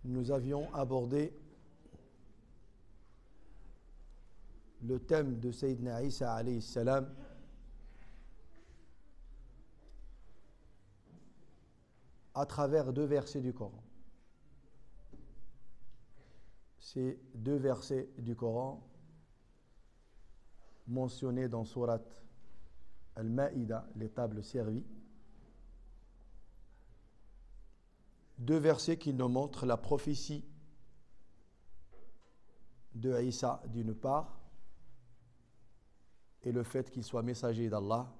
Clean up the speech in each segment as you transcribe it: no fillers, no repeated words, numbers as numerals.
nous avions abordé le thème de Sayyidina Isa alayhi salam à travers deux versets du Coran. Ces deux versets du Coran mentionnés dans Surat Al-Ma'ida, les tables servies. Deux versets qui nous montrent la prophétie de Isa d'une part et le fait qu'il soit messager d'Allah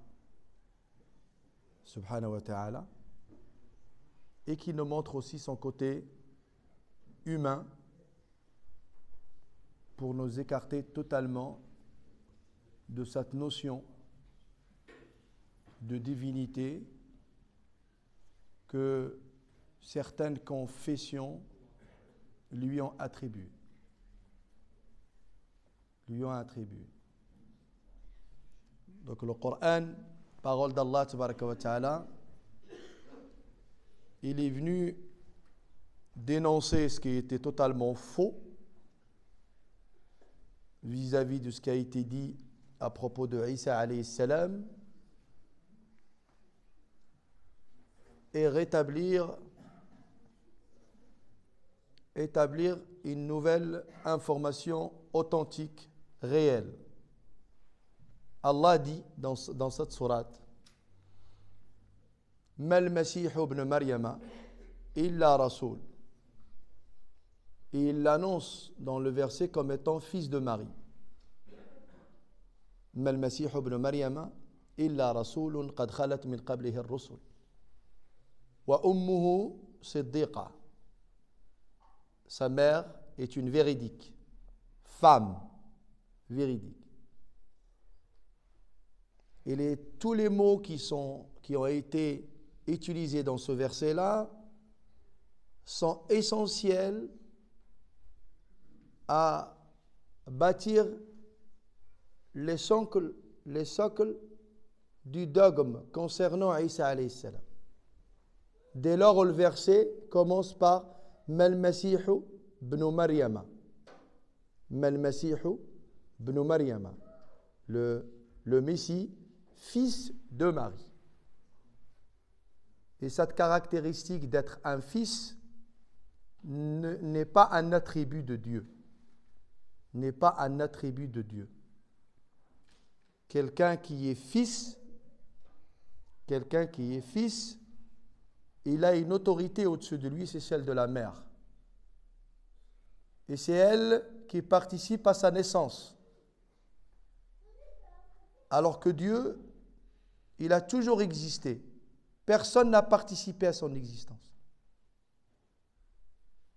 subhanahu wa ta'ala, et qui nous montre aussi son côté humain pour nous écarter totalement de cette notion de divinité que certaines confessions lui ont attribué. Donc le Coran, parole d'Allah tabaraka wa ta'ala, il est venu dénoncer ce qui était totalement faux vis-à-vis de ce qui a été dit à propos de Isa alayhi salam et établir une nouvelle information authentique, réelle. Allah dit dans cette sourate: Mal Masih ibn Maryama illa Rasoul. Et il l'annonce dans le verset comme étant fils de Marie. Mal Masih ibn Maryama illa Rasoul qad khalat min qablihi ar-rusul. Wa ummuhu siddiqa. Sa mère est une véridique, femme véridique. Et tous les mots qui ont été utilisés dans ce verset-là sont essentiels à bâtir les socles du dogme concernant Isa alayhi salam. Dès lors, le verset commence par Mal Masihu ibn Maryama. Mal Masihu ibn Maryama. Le Messie, fils de Marie. Et cette caractéristique d'être un fils n'est pas un attribut de Dieu. N'est pas un attribut de Dieu. Quelqu'un qui est fils, il a une autorité au-dessus de lui, c'est celle de la mère. Et c'est elle qui participe à sa naissance. Alors que Dieu, il a toujours existé. Personne n'a participé à son existence.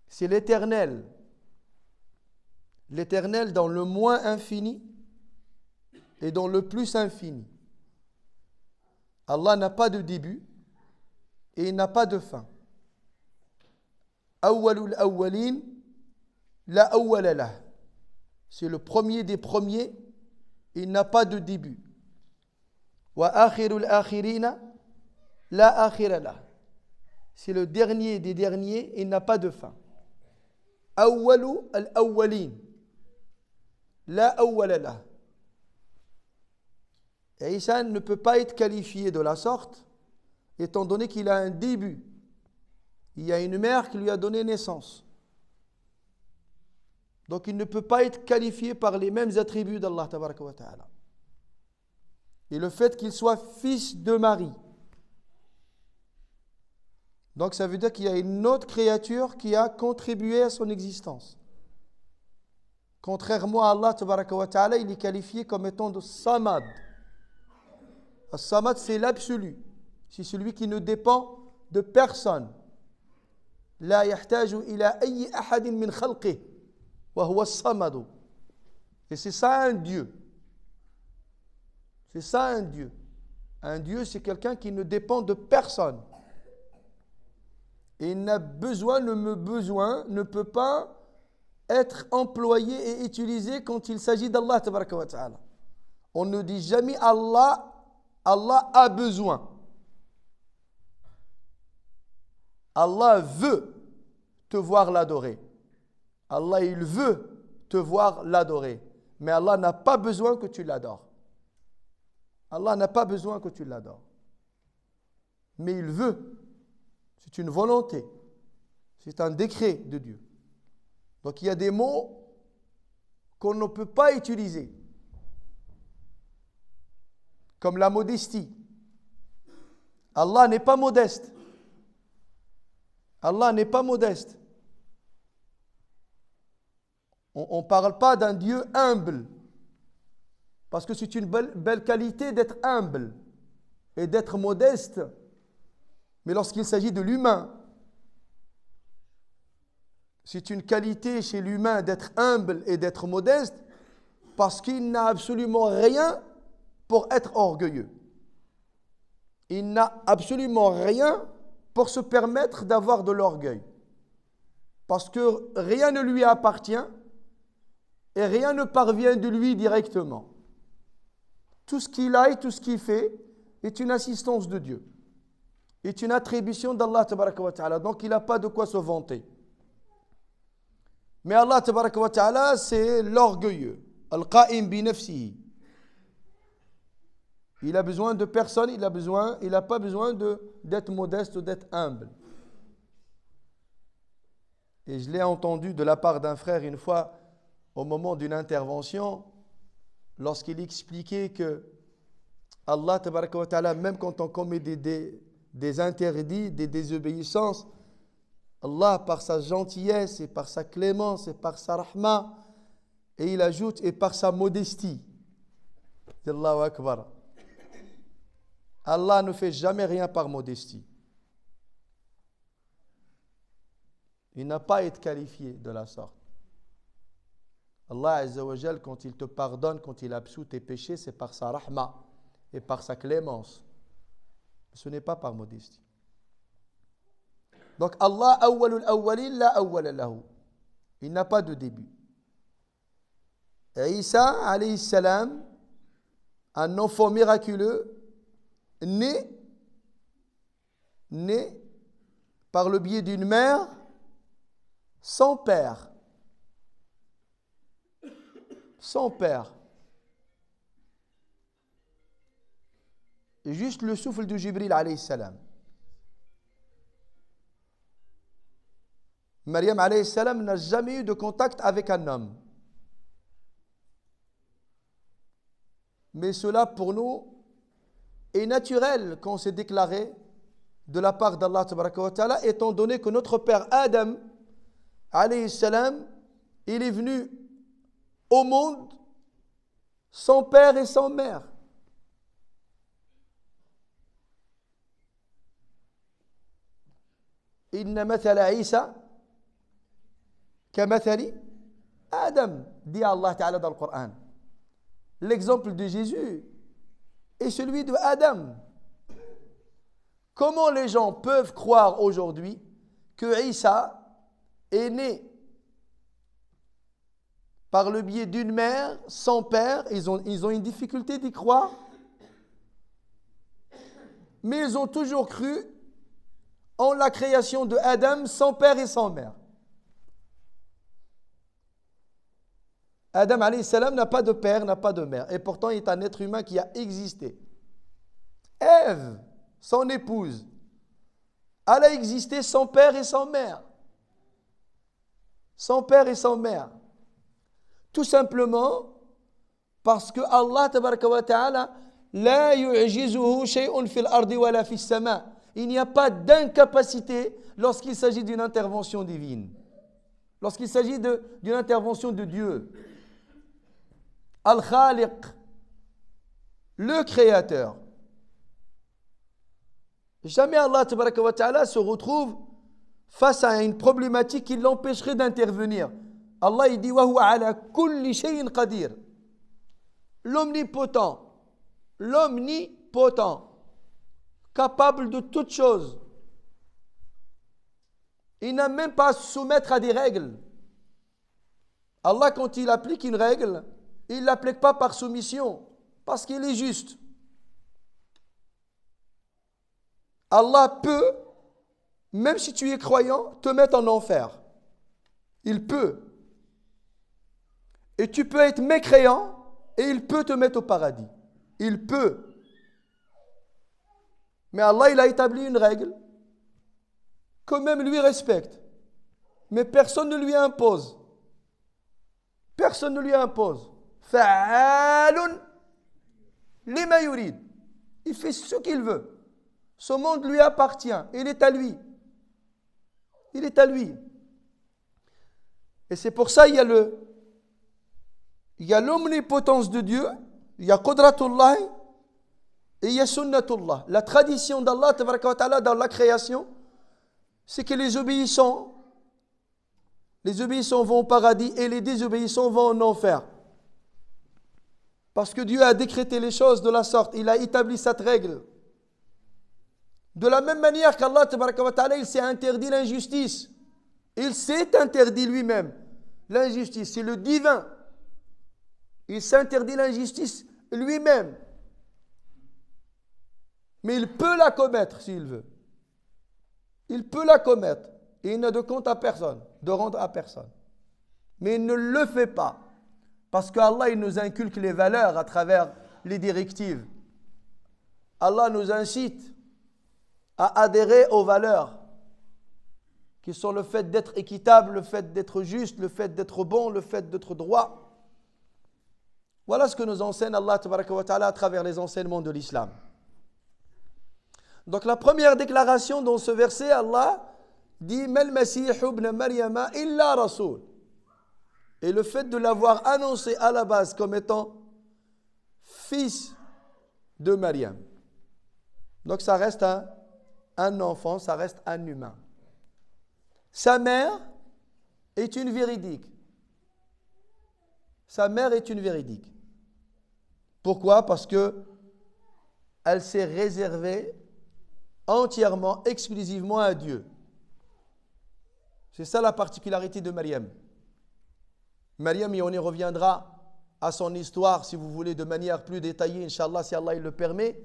C'est l'Éternel. L'Éternel dans le moins infini et dans le plus infini. Allah n'a pas de début et il n'a pas de fin. Awwalul awwalin, la awwala lah. C'est le premier des premiers, il n'a pas de début. Wa akhirul akhirina, la akhira lah. C'est le dernier des derniers, il n'a pas de fin. Awwalu al-awwalin, la awwala lah. Et Isa ne peut pas être qualifié de la sorte, étant donné qu'il a un début. Il y a une mère qui lui a donné naissance. Donc il ne peut pas être qualifié par les mêmes attributs d'Allah tabaraka wa ta'ala. Et le fait qu'il soit fils de Marie. Donc ça veut dire qu'il y a une autre créature qui a contribué à son existence. Contrairement à Allah tabaraka wa ta'ala, il est qualifié comme étant de Samad. As-Samad, c'est l'absolu. C'est celui qui ne dépend de personne. La yahtaju ila ayyi ahadin min khalqih wa huwa as-Samad. Et c'est ça un Dieu. C'est ça un Dieu. Un Dieu, c'est quelqu'un qui ne dépend de personne. Et il n'a besoin, ne peut pas être employé et utilisé quand il s'agit d'Allah tabaraka wa ta'ala. On ne dit jamais Allah a besoin. Allah veut. te voir l'adorer. Allah, il veut te voir l'adorer. Mais Allah n'a pas besoin que tu l'adores. Allah n'a pas besoin que tu l'adores. Mais il veut. C'est une volonté. C'est un décret de Dieu. Donc il y a des mots qu'on ne peut pas utiliser. Comme la modestie. Allah n'est pas modeste. Allah n'est pas modeste. On ne parle pas d'un Dieu humble. Parce que c'est une belle qualité d'être humble et d'être modeste. Mais lorsqu'il s'agit de l'humain, c'est une qualité chez l'humain d'être humble et d'être modeste parce qu'il n'a absolument rien pour être orgueilleux. Il n'a absolument rien pour se permettre d'avoir de l'orgueil. Parce que rien ne lui appartient et rien ne parvient de lui directement. Tout ce qu'il a et tout ce qu'il fait est une assistance de Dieu. Est une attribution d'Allah tabaraka wa ta'ala. Donc il n'a pas de quoi se vanter. Mais Allah tabaraka wa ta'ala, c'est l'orgueilleux. Al-qa'im bi nafsihi. Il a besoin de personne, il n'a pas besoin d'être modeste ou d'être humble. Et je l'ai entendu de la part d'un frère une fois, au moment d'une intervention, lorsqu'il expliquait que Allah tabaraka wa ta'ala, même quand on commet des interdits, des désobéissances, Allah, par sa gentillesse et par sa clémence et par sa rahma, et il ajoute, et par sa modestie. Allahu Akbar. Allah ne fait jamais rien par modestie. Il n'a pas à être qualifié de la sorte. Allah Azza wa Jal, quand il te pardonne, quand il absout tes péchés, c'est par sa rahma et par sa clémence. Ce n'est pas par modestie. Donc Allah, awwalul awwalin, la awwala lahu. Il n'a pas de début. Et Isa, alayhi salam, un enfant miraculeux, né par le biais d'une mère sans père. Sans père. Et juste le souffle de Jibril alayhi salam. Maryam alayhi salam n'a jamais eu de contact avec un homme. Mais cela pour nous est naturel quand c'est déclaré de la part d'Allah tabaraka wa ta'ala, étant donné que notre père Adam alayhi salam, il est venu au monde sans père et sans mère. Inna mathala Isa kamathali Adam, dit Allah Ta'ala dans le Coran. L'exemple de Jésus est celui de Adam. Comment les gens peuvent croire aujourd'hui que Isa est né par le biais d'une mère sans père? Ils ont une difficulté d'y croire. Mais ils ont toujours cru en la création de Adam sans père et sans mère. Adam alayhi salam n'a pas de père, n'a pas de mère. Et pourtant, il est un être humain qui a existé. Ève, son épouse, elle a existé sans père et sans mère. Sans père et sans mère. Tout simplement parce que Allah tabaraka wa ta'ala la yu'jizuhu shay'un fil ardi wa la fis sama. Il n'y a pas d'incapacité lorsqu'il s'agit d'une intervention divine. Lorsqu'il s'agit d'une intervention de Dieu. Al-Khaliq, le créateur. Jamais Allah tabaraka wa ta'ala se retrouve face à une problématique qui l'empêcherait d'intervenir. Allah il dit wa huwa ala kulli shay'in qadir. L'omnipotent, capable de toutes choses. Il n'a même pas à se soumettre à des règles. Allah, quand il applique une règle, il ne l'applique pas par soumission, parce qu'il est juste. Allah peut, même si tu es croyant, te mettre en enfer. Il peut. Et tu peux être mécréant et il peut te mettre au paradis. Il peut. Mais Allah, il a établi une règle que même lui respecte. Mais personne ne lui impose. Personne ne lui impose. Fa'alun lima yurid. Il fait ce qu'il veut. Ce monde lui appartient. Il est à lui. Il est à lui. Et c'est pour ça il y a l'omnipotence de Dieu, il y a Qudratullah et il y a Sunnatullah. La tradition d'Allah dans la création, c'est que les obéissants vont au paradis et les désobéissants vont en enfer. Parce que Dieu a décrété les choses de la sorte, il a établi cette règle. De la même manière qu'Allah, il s'est interdit l'injustice. Il s'est interdit lui-même l'injustice. C'est le divin. Il s'interdit l'injustice lui-même. Mais il peut la commettre s'il veut. Il peut la commettre. Et il n'a de compte à personne, de rendre à personne. Mais il ne le fait pas. Parce qu'Allah, il nous inculque les valeurs à travers les directives. Allah nous incite à adhérer aux valeurs qui sont le fait d'être équitable, le fait d'être juste, le fait d'être bon, le fait d'être droit. Voilà ce que nous enseigne Allah à travers les enseignements de l'islam. Donc la première déclaration dans ce verset, Allah dit « Mal Masih ibn Maryama illa Rasoul ». Et le fait de l'avoir annoncé à la base comme étant fils de Maryam. Donc ça reste un enfant, ça reste un humain. Sa mère est une véridique. Sa mère est une véridique. Pourquoi? Parce que elle s'est réservée entièrement, exclusivement à Dieu. C'est ça la particularité de Maryam. Maryam, et on y reviendra à son histoire, si vous voulez, de manière plus détaillée, Inch'Allah, si Allah il le permet.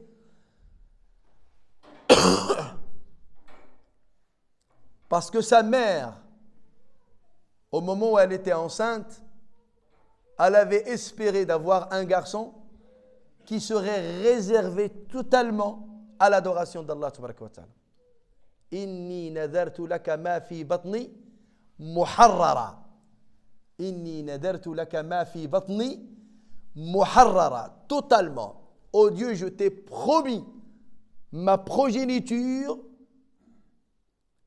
Parce que sa mère, au moment où elle était enceinte, elle avait espéré d'avoir un garçon qui serait réservé totalement à l'adoration d'Allah tabaraka wa ta'ala. Inni nadartu laka ma fi batni muharrara. Inni nadartu laka ma fi batni muharrara. Totalement. Oh Dieu, je t'ai promis ma progéniture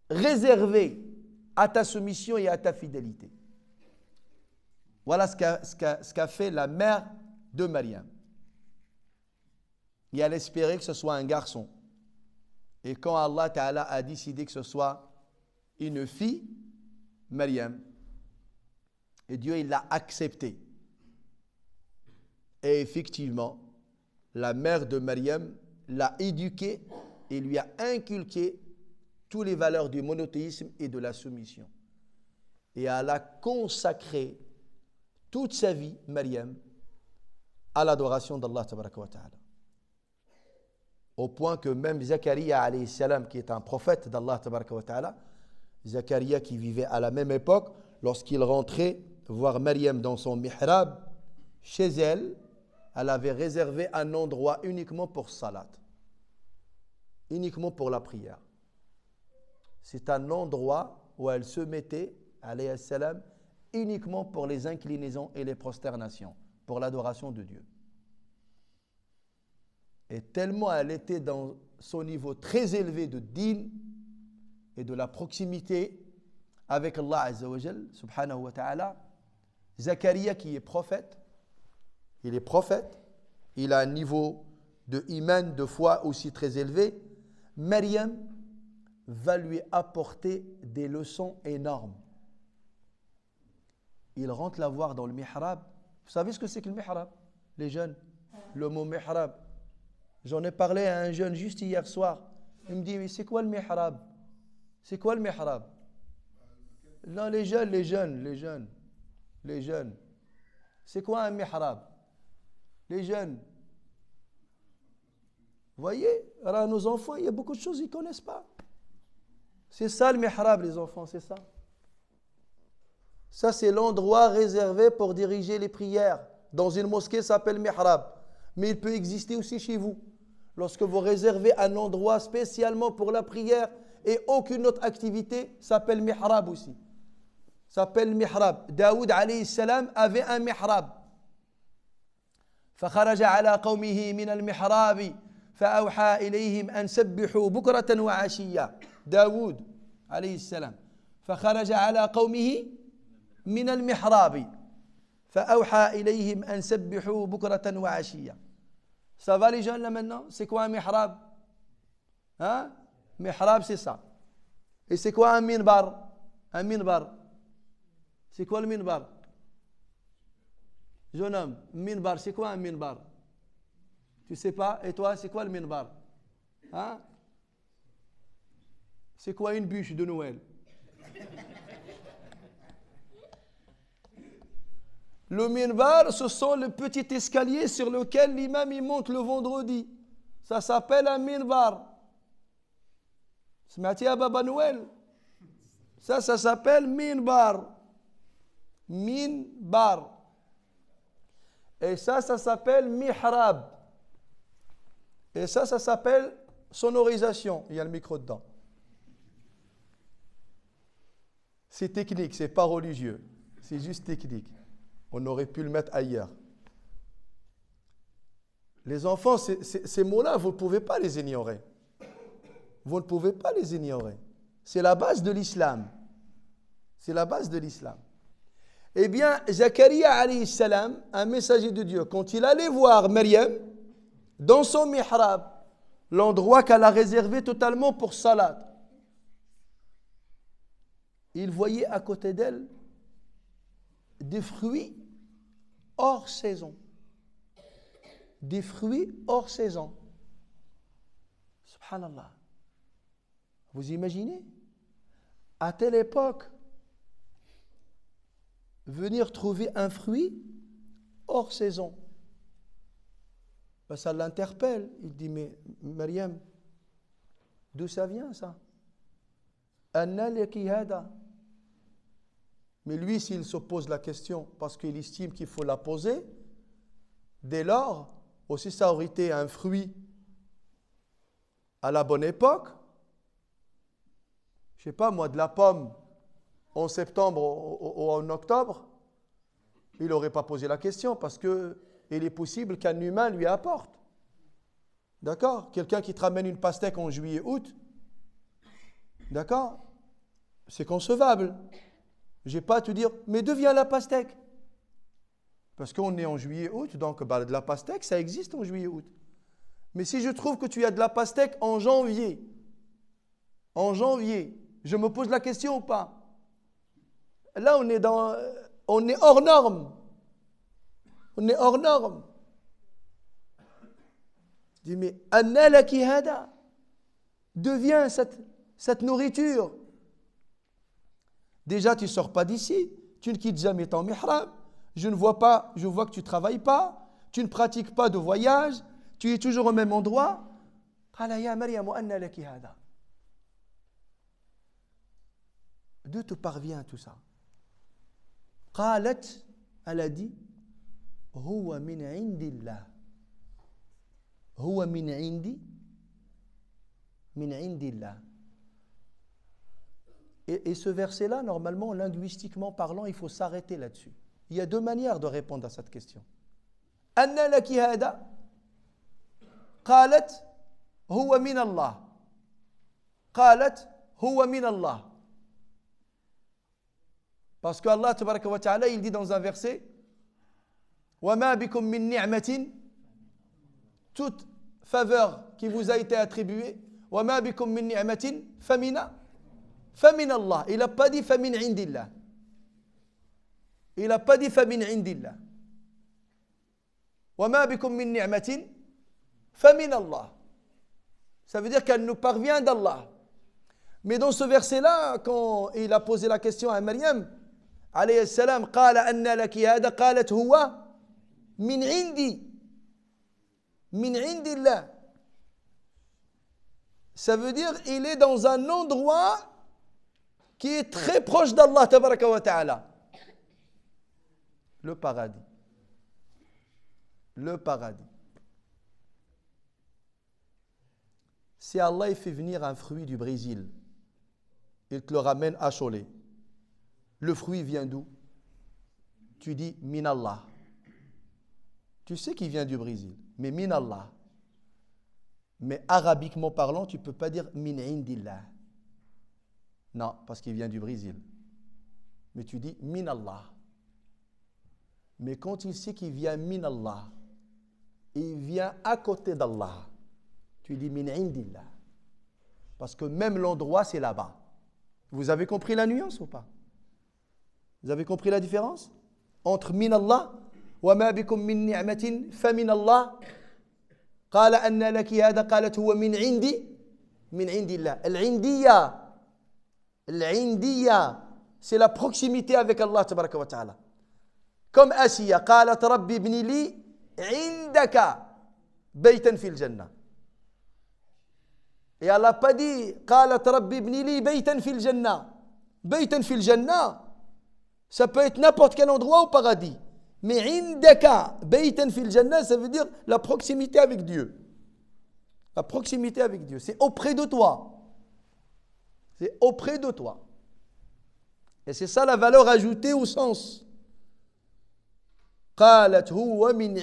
réservée à ta soumission et à ta fidélité. Voilà ce qu'a fait la mère de Maryam. Et elle espérait que ce soit un garçon. Et quand Allah Ta'ala a décidé que ce soit une fille, Maryam, et Dieu il l'a accepté. Et effectivement, la mère de Maryam l'a éduquée et lui a inculqué toutes les valeurs du monothéisme et de la soumission. Et elle a consacré toute sa vie, Maryam, à l'adoration d'Allah tabaraka wa ta'ala. Au point que même Zakaria alayhi salam, qui est un prophète d'Allah tabaraka wa ta'ala, Zakaria qui vivait à la même époque, lorsqu'il rentrait voir Maryam dans son mihrab, chez elle, elle avait réservé un endroit uniquement pour salat, uniquement pour la prière. C'est un endroit où elle se mettait, alayhi salam, uniquement pour les inclinaisons et les prosternations, pour l'adoration de Dieu. Et tellement elle était dans son niveau très élevé de din et de la proximité avec Allah Azza wa Jal, subhanahu wa ta'ala, Zakaria qui est prophète, il a un niveau de iman, de foi aussi très élevé. Maryam va lui apporter des leçons énormes. Il rentre la voir dans le mihrab. Vous savez ce que c'est que le mihrab? Les jeunes, le mot mihrab. J'en ai parlé à un jeune juste hier soir. Il me dit, mais c'est quoi le mihrab? C'est quoi le mihrab? Non, les jeunes. C'est quoi un mihrab? Les jeunes. Vous voyez, alors nos enfants, il y a beaucoup de choses qu'ils ne connaissent pas. C'est ça le mihrab, les enfants, c'est ça. Ça, c'est l'endroit réservé pour diriger les prières. Dans une mosquée, ça s'appelle mihrab. Mais il peut exister aussi chez vous. Lorsque vous réservez un endroit spécialement pour la prière et aucune autre activité, ça s'appelle mihrab aussi. Ça s'appelle mihrab. Daoud alayhi salam avait un mihrab. فخرج على قومه من المحراب فأوحى إليهم أن سبحوا بكرة وعشيا. داود عليه السلام فخرج على قومه من المحراب فأوحى إليهم أن سبحوا بكرة وعشيا. Ça va les jeunes là maintenant? C'est quoi un mihrab? Hein? Mihrab c'est ça. Et c'est quoi un minbar? Un minbar. C'est quoi le minbar? Jeune homme, minbar, c'est quoi un minbar? Tu sais pas? Et toi, c'est quoi le minbar? Hein? C'est quoi une bûche de Noël? Le minbar, ce sont le petit escalier sur lequel l'imam il monte le vendredi. Ça s'appelle un minbar. سمعتي يا بابا Noël? Ça s'appelle minbar. Minbar. Et ça s'appelle mihrab. Et ça s'appelle sonorisation. Il y a le micro dedans. C'est technique, c'est pas religieux. C'est juste technique. On aurait pu le mettre ailleurs. Les enfants, ces mots-là, vous ne pouvez pas les ignorer. Vous ne pouvez pas les ignorer. C'est la base de l'islam. C'est la base de l'islam. Eh bien, Zacharia alayhi salam, un messager de Dieu, quand il allait voir Maryam, dans son mihrab, l'endroit qu'elle a réservé totalement pour salat, il voyait à côté d'elle des fruits hors saison. Des fruits hors saison. Subhanallah. Vous imaginez? À telle époque, venir trouver un fruit hors saison. Ben, ça l'interpelle. Il dit, mais Maryam, d'où ça vient ça? Anna laki hada. Mais lui, s'il se pose la question parce qu'il estime qu'il faut la poser, dès lors, aussi ça aurait été un fruit à la bonne époque, je ne sais pas moi, de la pomme en septembre ou en octobre, il n'aurait pas posé la question parce qu'il est possible qu'un humain lui apporte. D'accord? Quelqu'un qui te ramène une pastèque en juillet, août, d'accord? C'est concevable. Je n'ai pas à te dire, mais d'où vient la pastèque? Parce qu'on est en juillet, août, donc bah, de la pastèque, ça existe en juillet, août. Mais si je trouve que tu as de la pastèque en janvier, je me pose la question ou pas? Là, on est hors norme. On est hors norme. Je dis, mais Anna laki hada, d'où vient cette nourriture? Déjà, tu ne sors pas d'ici, tu ne quittes jamais ton mihrab, je vois que tu ne travailles pas, tu ne pratiques pas de voyage, tu es toujours au même endroit. قال يا مريم أنى لك هذا. D'où te parvient tout ça? قالت, elle a dit, هو من عند الله. هو من عندي, من عند الله. Et ce verset-là, normalement, linguistiquement parlant, il faut s'arrêter là-dessus. Il y a deux manières de répondre à cette question. أنى لك هذا قالت هو من الله. قالت هو من الله. Parce que Allah tabaraka wa ta'ala, il dit dans un verset, وَمَا بِكُم مِّن نِعْمَةٍ, toute faveur qui vous a été attribuée, وَمَا بِكُم مِّن نِعْمَةٍ فَمِنَ Allah. Il n'a pas dit فَمِنْ عِنْدِ اللَّهِ. Il n'a pas dit فَمِنْ عِنْدِ اللَّهِ. وَمَا بِكُم مِّن نِعْمَةٍ فَمِنَ Allah. Ça veut dire qu'elle nous parvient d'Allah. Mais dans ce verset-là, quand il a posé la question à Maryam, alayhi salam, قال أن لك هذا, قالت هو من عندي, من عند الله. Ça veut dire il est dans un endroit qui est très proche d'Allah tabaraka wa ta'ala. Le paradis. Le paradis. Si Allah fait venir un fruit du Brésil, il te le ramène à Cholet. Le fruit vient d'où? Tu dis Minallah. Tu sais qu'il vient du Brésil, mais Minallah. Mais arabiquement parlant, tu ne peux pas dire Min indillah. Non, parce qu'il vient du Brésil. Mais tu dis Minallah. Mais quand il sait qu'il vient Minallah, il vient à côté d'Allah, tu dis Min indillah. Parce que même l'endroit, c'est là-bas. Vous avez compris la nuance ou pas? Vous avez compris la différence entre Minallah wa ma bikum min ni'matin fa minallah. قال أن لك هذا قالت هو من عند الله. العندية c'est la proximité avec Allah تبارك وتعالى. Comme Asiya قالت ربي ابن لي عندك بيتا في الجنة. Et elle n'a pas dit قالت ربي ابن لي بيتا في الجنة. بيتا في الجنة ça peut être n'importe quel endroit au paradis. Mais indaka baytan fil jannah, ça veut dire la proximité avec Dieu. La proximité avec Dieu, c'est auprès de toi. C'est auprès de toi. Et c'est ça la valeur ajoutée au sens. قالت هو من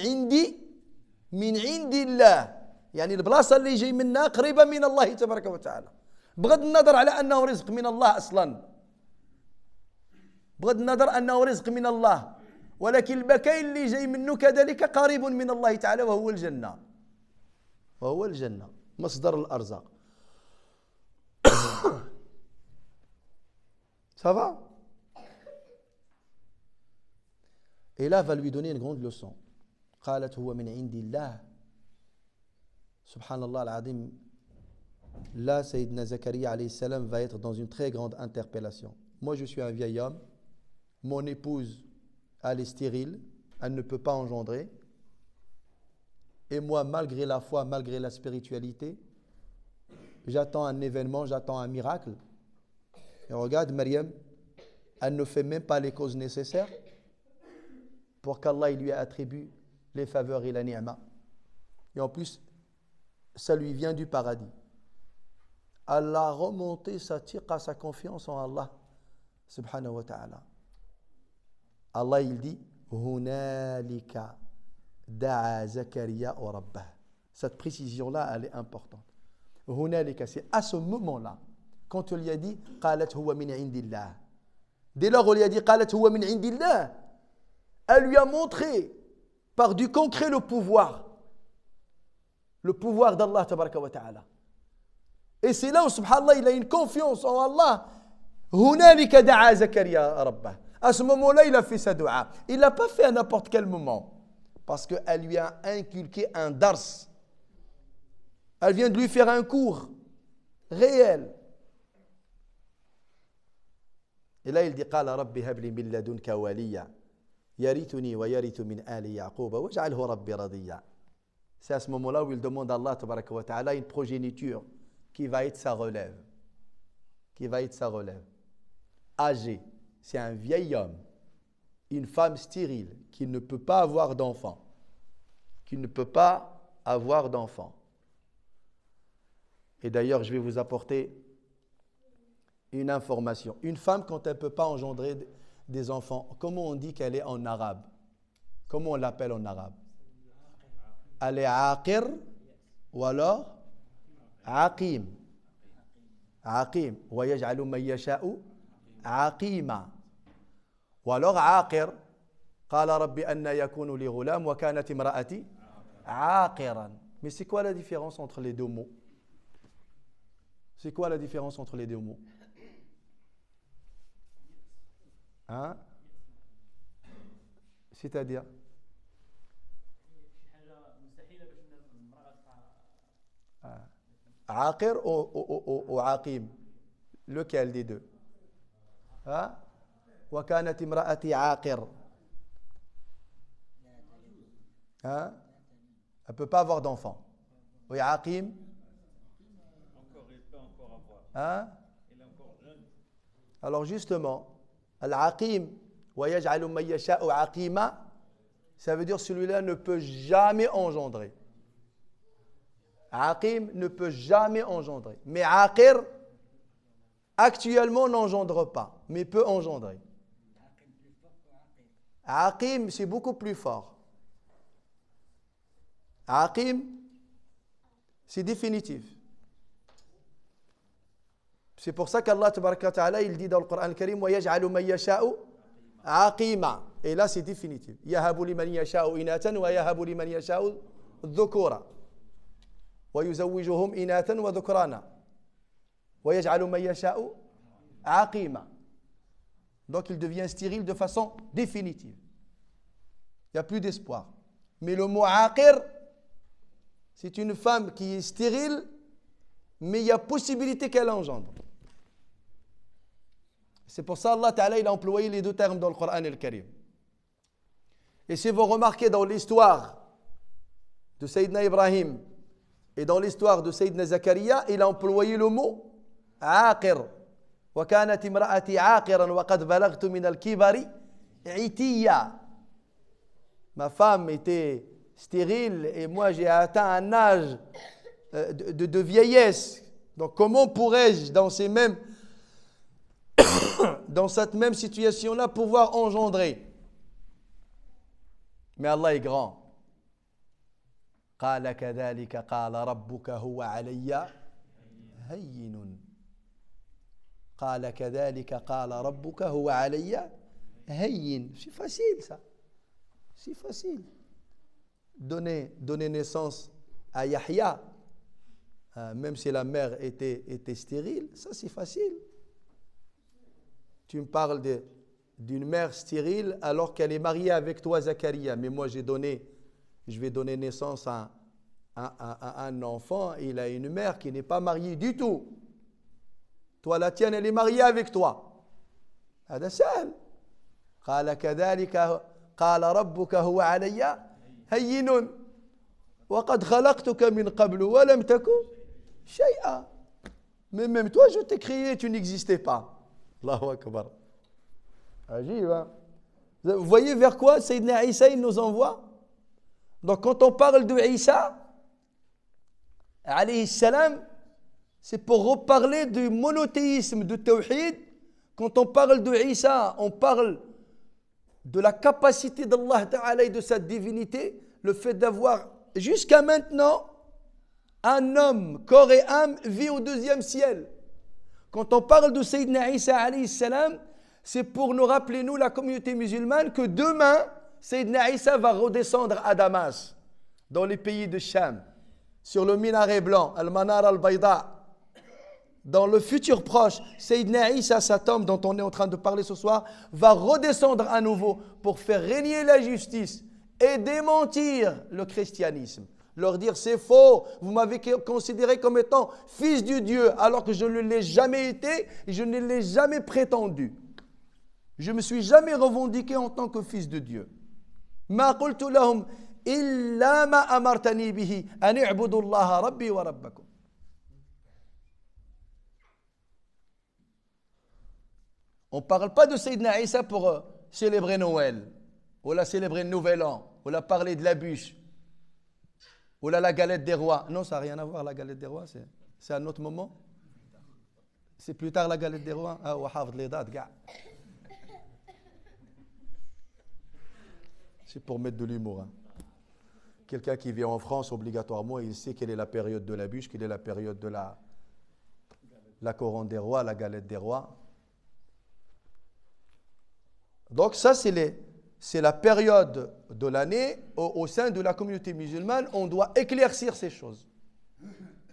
عند الله. يعني البلاصة اللي جاي منها قريبة من الله تبارك وتعالى. بغض النظر على أنه رزق من الله أصلا. بغض النظر أنه رزق من الله. ولكن المكان اللي جاي منه كذلك قريب من الله تعالى وهو الجنة. وهو الجنة مصدر الأرزاق. Ça va? Et là, va lui donner une grande leçon. قالت هو من عند الله. Subhanallah al-Azim. Là, Sayyidina Zakaria alayhi salam va être dans une très grande interpellation. Moi, je suis un vieil homme. Mon épouse, elle est stérile. Elle ne peut pas engendrer. Et moi, malgré la foi, malgré la spiritualité, j'attends un événement, j'attends un miracle. Et regarde, Maryam, elle ne fait même pas les causes nécessaires pour qu'Allah lui attribue les faveurs et la ni'ma. Et en plus, ça lui vient du paradis. Elle a remonté sa tiqa, sa confiance en Allah, subhanahu wa ta'ala. Allah, il dit, Hunalika da'a Zakaria au rabbah. Cette précision-là, elle est importante. Hunalika, c'est à ce moment-là, quand on lui a dit, qalat huwa min indillah. Dès lors, on lui a dit, qalat huwa min indillah, elle lui a montré par du concret le pouvoir d'Allah tabaraka wa ta'ala. Et c'est là où, subhanallah, il a une confiance en Allah. Hunalika da'a Zakaria rabbah. À ce moment-là, il a fait sa dua. Il ne l'a pas fait à n'importe quel moment. Parce qu'elle lui a inculqué un dars. Elle vient de lui faire un cours réel. Et là, il dit, قال ربي هب لي من لدنك وليا يرثني ويرث من آل يعقوب واجعله ربي رضيا. C'est à ce moment-là où il demande à Allah tabaraka wa ta'ala une progéniture qui va être sa relève. Qui va être sa relève. Âgé, c'est un vieil homme, une femme stérile qui ne peut pas avoir d'enfant. Qui ne peut pas avoir d'enfant. Et d'ailleurs, je vais vous apporter une information. Une femme, quand elle ne peut pas engendrer des enfants, comment on dit qu'elle est en arabe? Comment on l'appelle en arabe? Elle est aqir ou alors aqim. Aqim. Wa yaj'alu man yasha'u aqima. Ou alors aqir. قال ربي أن يكون لي غلام وكانت امرأتي عاقرا. Mais c'est quoi la différence entre les deux mots? C'est quoi la différence entre les deux mots? Hein? C'est-à-dire? عاقر ou عاقيم? Lequel des deux? Hein? وكانت امرأتي عاقر. Hein? Elle ne peut pas avoir d'enfant. Oui, عاقيم? Il peut encore avoir. Hein? Il est encore jeune. Alors justement, al-aqim وَيَجْعَلُ مَن يَشَاءُ عَقِيمًا, ça veut dire celui-là ne peut jamais engendrer. Aqim ne peut jamais engendrer. Mais Aqir, actuellement, n'engendre pas, mais peut engendrer. Aqim, c'est beaucoup plus fort. Aqim, c'est définitif. C'est pour ça qu'Allah tabaraka wa ta'ala, il dit dans le Coran al-Karim وَيَجْعَلُ مَن يَشَاءُ عَقِيمًا. Et là, c'est définitif. يَهَبُ لِمَن يَشَاءُ إِنَاثًا وَيَهَبُ لِمَن يَشَاءُ الذُّكُورَ وَيُزَوِّجُهُمْ إِنَاثًا وَذُكْرَانًا وَيَجْعَلُ مَن يَشَاءُ عَقِيمًا. Donc, il devient stérile de façon définitive. Il n'y a plus d'espoir. Mais le mot aqir, c'est une femme qui est stérile, mais il y a possibilité qu'elle engendre. C'est pour ça Allah Ta'ala, il a employé les deux termes dans le Coran al-Karim. Et si vous remarquez dans l'histoire de Sayyidina Ibrahim et dans l'histoire de Sayyidina Zakaria, il a employé le mot aqir. وَكَانَتِ امْرَأَتِي عَاقِرًا وَقَدْ بَلَغْتُ مِنَ الْكِبَرِ عِتِيًّا. Ma femme était stérile et moi j'ai atteint un âge de vieillesse. Donc comment pourrais-je dans cette même situation-là pouvoir engendrer? Mais Allah est grand. قال كذلك قال ربك هو علي هين. قال كذلك قال ربك هو علي هين. C'est facile ça. C'est facile. Donner naissance à Yahya, même si la mère était stérile, ça c'est facile. Tu me parles d'une mère stérile alors qu'elle est mariée avec toi, Zakaria. Mais moi, je vais donner naissance à un enfant. Il a une mère qui n'est pas mariée du tout. Toi, la tienne, elle est mariée avec toi. هذا سهل. قال كذلك قال ربك هو علي هين وقد خلقتك من قبل ولم تكن شيئا. Mais même toi, je t'ai créé, tu n'existais pas. Allahu Akbar. Ajib, hein? Vous voyez vers quoi Sayyidina Isa il nous envoie? Donc quand on parle de Isa, alayhi salam, c'est pour reparler du monothéisme, du tawhid. Quand on parle de Isa, on parle de la capacité d'Allah Ta'ala et de sa divinité, le fait d'avoir jusqu'à maintenant un homme, corps et âme, vit au deuxième ciel. Quand on parle de Sayyidina Isa alayhi salam, c'est pour nous rappeler, nous, la communauté musulmane, que demain, Sayyidina Isa va redescendre à Damas, dans les pays de Sham, sur le minaret blanc, Al-Manar al-Bayda. Dans le futur proche, Sayyidina Isa, sa tombe dont on est en train de parler ce soir, va redescendre à nouveau pour faire régner la justice et démentir le christianisme. Leur dire c'est faux, vous m'avez considéré comme étant fils du Dieu alors que je ne l'ai jamais été et je ne l'ai jamais prétendu. Je ne me suis jamais revendiqué en tant que fils de Dieu. Ma qultu lahum illa ma amartani bihi an i'budu Allah rabbi wa rabbakum. On ne parle pas de Sayyidina Isa pour célébrer Noël, ou la célébrer le Nouvel An, ou la parler de la bûche, ou la galette des rois. Non, ça n'a rien à voir, la galette des rois, c'est à un autre moment. C'est plus tard la galette des rois. Ah, wa hafd les dates, gars. C'est pour mettre de l'humour. Hein. Quelqu'un qui vit en France, obligatoirement, il sait quelle est la période de la bûche, quelle est la période de la couronne des rois, la galette des rois. Donc ça, c'est la période de l'année au sein de la communauté musulmane. On doit éclaircir ces choses.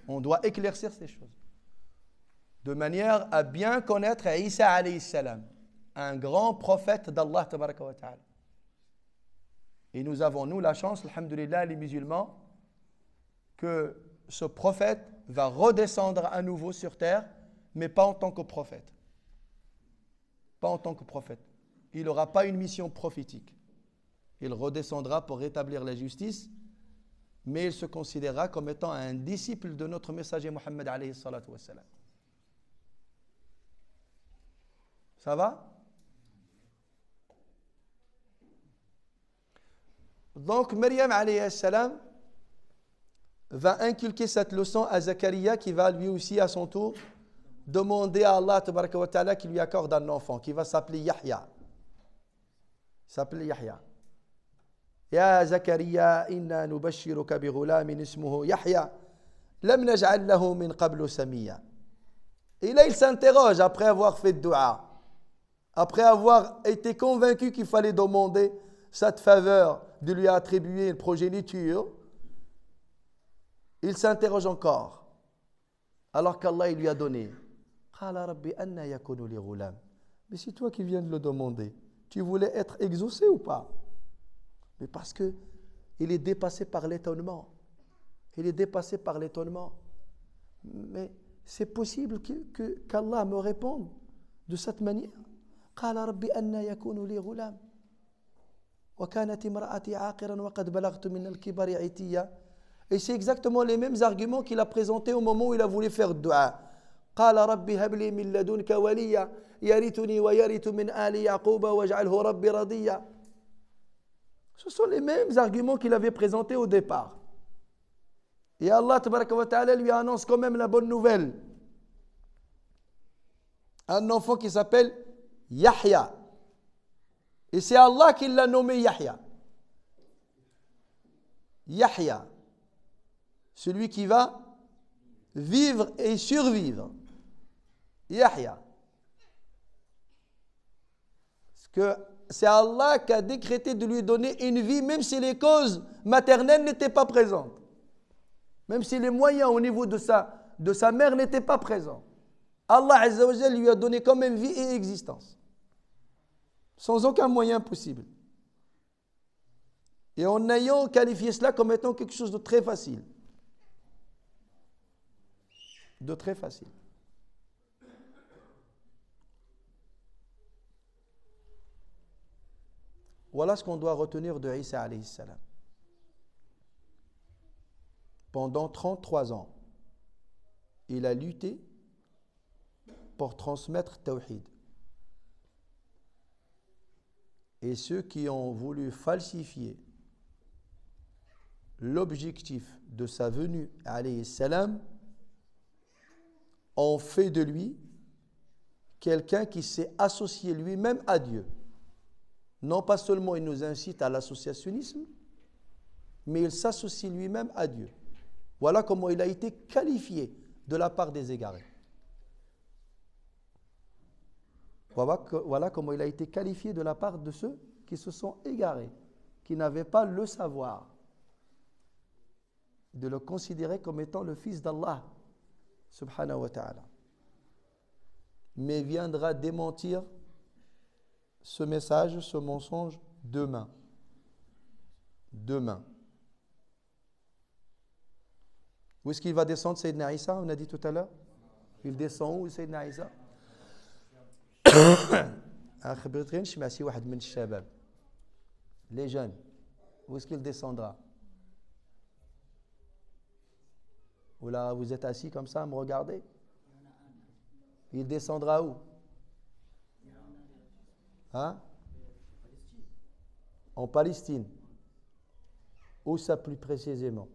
On doit éclaircir ces choses. De manière à bien connaître Isa alayhi salam, un grand prophète d'Allah tabaraka wa ta'ala. Et nous avons, nous, la chance, alhamdulillah, les musulmans, que ce prophète va redescendre à nouveau sur terre, mais pas en tant que prophète. Pas en tant que prophète. Il n'aura pas une mission prophétique. Il redescendra pour rétablir la justice, mais il se considérera comme étant un disciple de notre messager Muhammad alayhi salatu wa salam. Ça va? Donc, Maryam alayhi salam va inculquer cette leçon à Zacharia qui va lui aussi à son tour demander à Allah tabaraka wa ta'ala qu'il lui accorde un enfant qui va s'appeler Yahya. Il s'appelle Yahya. Ya Zacharia, inna nubashiruka bi ghulamin ismuhu Yahya, lam naj'al lahu min qablu samiyya. Et là, il s'interroge après avoir fait dua, après avoir été convaincu qu'il fallait demander cette faveur de lui attribuer une progéniture. Il s'interroge encore, alors qu'Allah il lui a donné. Mais c'est toi qui viens de le demander. Tu voulais être exaucé ou pas? Mais parce qu'il est dépassé par l'étonnement. Il est dépassé par l'étonnement. Mais c'est possible qu'Allah me réponde de cette manière. Et c'est exactement les mêmes arguments qu'il a présentés au moment où il a voulu faire dua. قال رب هب لي من لدنك وليا يرثني ويرث من آل يعقوب واجعله ربي رضيا. Ce sont les mêmes arguments qu'il avait présentés au départ. Et Allah tabaraka wa ta'ala lui annonce quand même la bonne nouvelle. Un enfant qui s'appelle Yahya. Et c'est Allah qui l'a nommé Yahya. Yahya. Celui qui va vivre et survivre. Yahya. Parce que c'est Allah qui a décrété de lui donner une vie, même si les causes maternelles n'étaient pas présentes. Même si les moyens au niveau de sa mère n'étaient pas présents. Allah Azza wa Jalla lui a donné quand même vie et existence. Sans aucun moyen possible. Et en ayant qualifié cela comme étant quelque chose de très facile. De très facile. Voilà ce qu'on doit retenir de Isa alayhi salam. Pendant 33 ans, il a lutté pour transmettre Tawhid. Et ceux qui ont voulu falsifier l'objectif de sa venue alayhi salam ont fait de lui quelqu'un qui s'est associé lui-même à Dieu. Non pas seulement il nous incite à l'associationnisme, mais il s'associe lui-même à Dieu. Voilà comment il a été qualifié de la part des égarés. Voilà comment il a été qualifié de la part de ceux qui se sont égarés, qui n'avaient pas le savoir de le considérer comme étant le fils d'Allah, subhanahu wa ta'ala. Mais viendra démentir ce message, ce mensonge, demain. Demain. Où est-ce qu'il va descendre, Sayyidina Isa? On a dit tout à l'heure. Il descend où, Sayyidina Isa? Les jeunes. Où est-ce qu'il descendra? Ou là, vous êtes assis comme ça à me regarder? Il descendra où? Hein? En Palestine. Où ça plus précisément?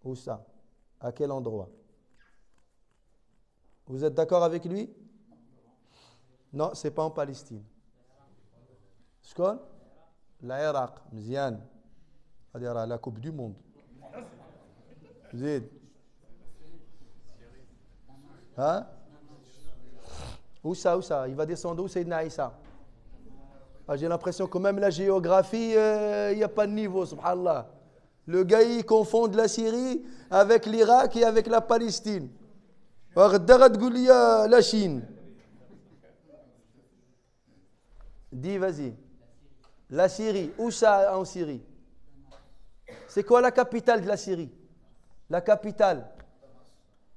Où ça? À quel endroit? Vous êtes d'accord avec lui? Non, c'est pas en Palestine. شكون؟ العراق. مزيان. هذه راه la coupe du monde. زيد. Hein? Où ça? Où ça? Il va descendre où, Sayyidina Isa? Ah, j'ai l'impression que même la géographie, il n'y a pas de niveau, subhanallah. Le gars, il confond la Syrie avec l'Irak et avec la Palestine. La Chine. Dis, vas-y. La Syrie. Où ça en Syrie? C'est quoi la capitale de la Syrie? La capitale.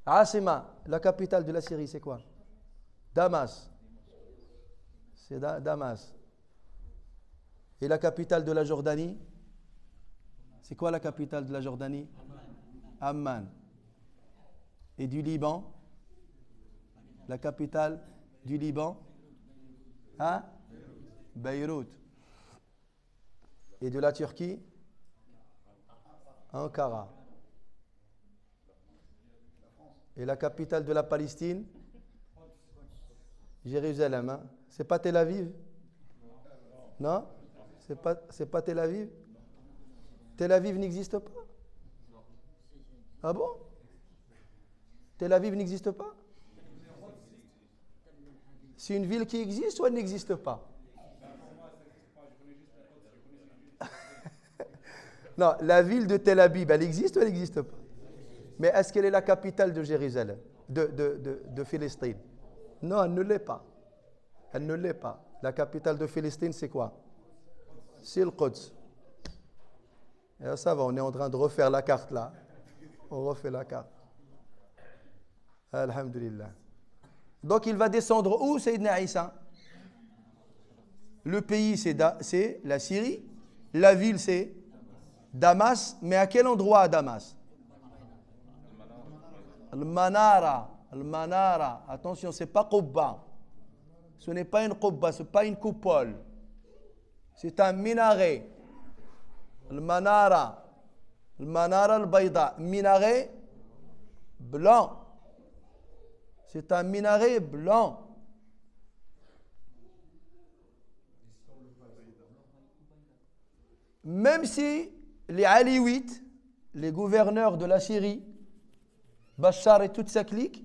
Asima. La capitale de la Syrie, c'est quoi? Damas. C'est Damas. Et la capitale de la Jordanie? C'est quoi la capitale de la Jordanie? Amman. Et du Liban? La capitale du Liban? Hein? Beyrouth. Et de la Turquie? Ankara. Et la capitale de la Palestine? Jérusalem. Hein? C'est pas Tel Aviv? Non? C'est pas Tel Aviv? Tel Aviv n'existe pas? Ah bon? Tel Aviv n'existe pas? C'est une ville qui existe ou elle n'existe pas? Non, la ville de Tel Aviv, elle existe ou elle n'existe pas? Mais est-ce qu'elle est la capitale de Jérusalem, de Palestine? Non, elle ne l'est pas. Elle ne l'est pas. La capitale de Palestine, c'est quoi? C'est le Quds. Et là, ça va, on est en train de refaire la carte là. On refait la carte. Alhamdulillah. Donc il va descendre où, Sayyidina Isa? Le pays, c'est la Syrie. La ville, c'est Damas. Mais à quel endroit à Damas? Al-Manara. Al-Manara. Attention, ce n'est pas Qubba. Ce n'est pas une Qubba, ce n'est pas une coupole. C'est un minaret. Al-Manara. Al-Manara al-Bayda. Minaret blanc. C'est un minaret blanc. Même si les Aliouites, les gouverneurs de la Syrie, Bachar et toute sa clique,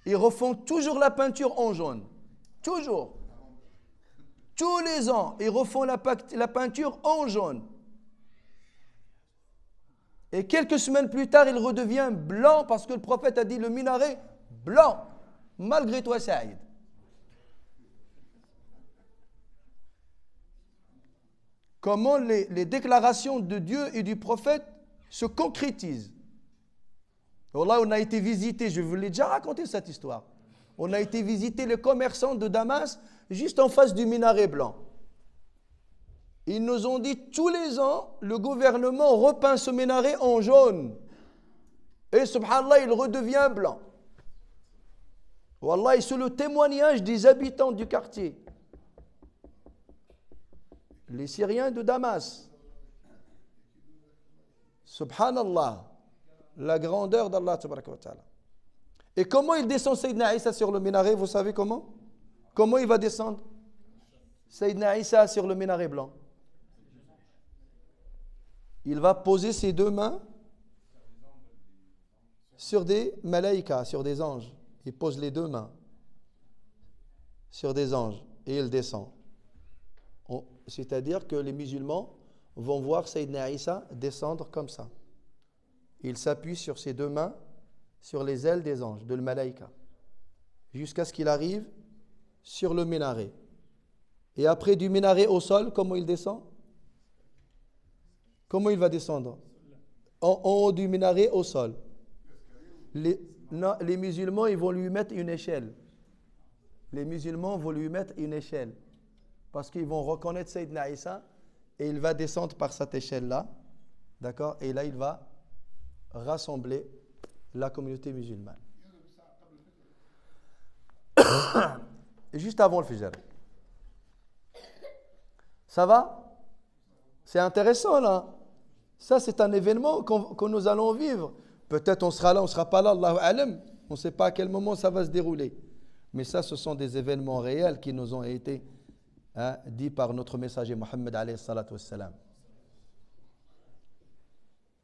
ils refont toujours la peinture en jaune. Toujours. Tous les ans, ils refont la peinture en jaune. Et quelques semaines plus tard, il redevient blanc parce que le prophète a dit le minaret blanc. Malgré toi, Saïd. Comment les déclarations de Dieu et du prophète se concrétisent. Wallah, on a été visiter, je vous l'ai déjà raconté cette histoire. On a été visiter les commerçants de Damas juste en face du minaret blanc. Ils nous ont dit tous les ans, le gouvernement repeint ce minaret en jaune. Et subhanallah, il redevient blanc. Wallah, c'est le témoignage des habitants du quartier. Les Syriens de Damas. Subhanallah, la grandeur d'Allah. Et comment il descend Sayyidina Isa sur le minaret, vous savez comment? Comment il va descendre Sayyidina Isa sur le minaret blanc? Il va poser ses deux mains sur des malaïkas, sur des anges. Il pose les deux mains sur des anges et il descend. C'est-à-dire que les musulmans vont voir Sayyidina Isa descendre comme ça. Il s'appuie sur ses deux mains sur les ailes des anges, de le malaïka, jusqu'à ce qu'il arrive sur le minaret. Et après du minaret au sol, comment il descend? Comment il va descendre? En haut du minaret au sol. Les musulmans, ils vont lui mettre une échelle. Les musulmans vont lui mettre une échelle. Parce qu'ils vont reconnaître Sayyidina Isa et il va descendre par cette échelle-là. D'accord? Et là, il va rassembler la communauté musulmane. Juste avant le Fajr. Ça va? C'est intéressant là. Ça, c'est un événement que nous allons vivre. Peut-être on sera là, on ne sera pas là, Allahu Alam. On ne sait pas à quel moment ça va se dérouler. Mais ça, ce sont des événements réels qui nous ont été dits par notre messager Mohammed alayhi salatu wassalam.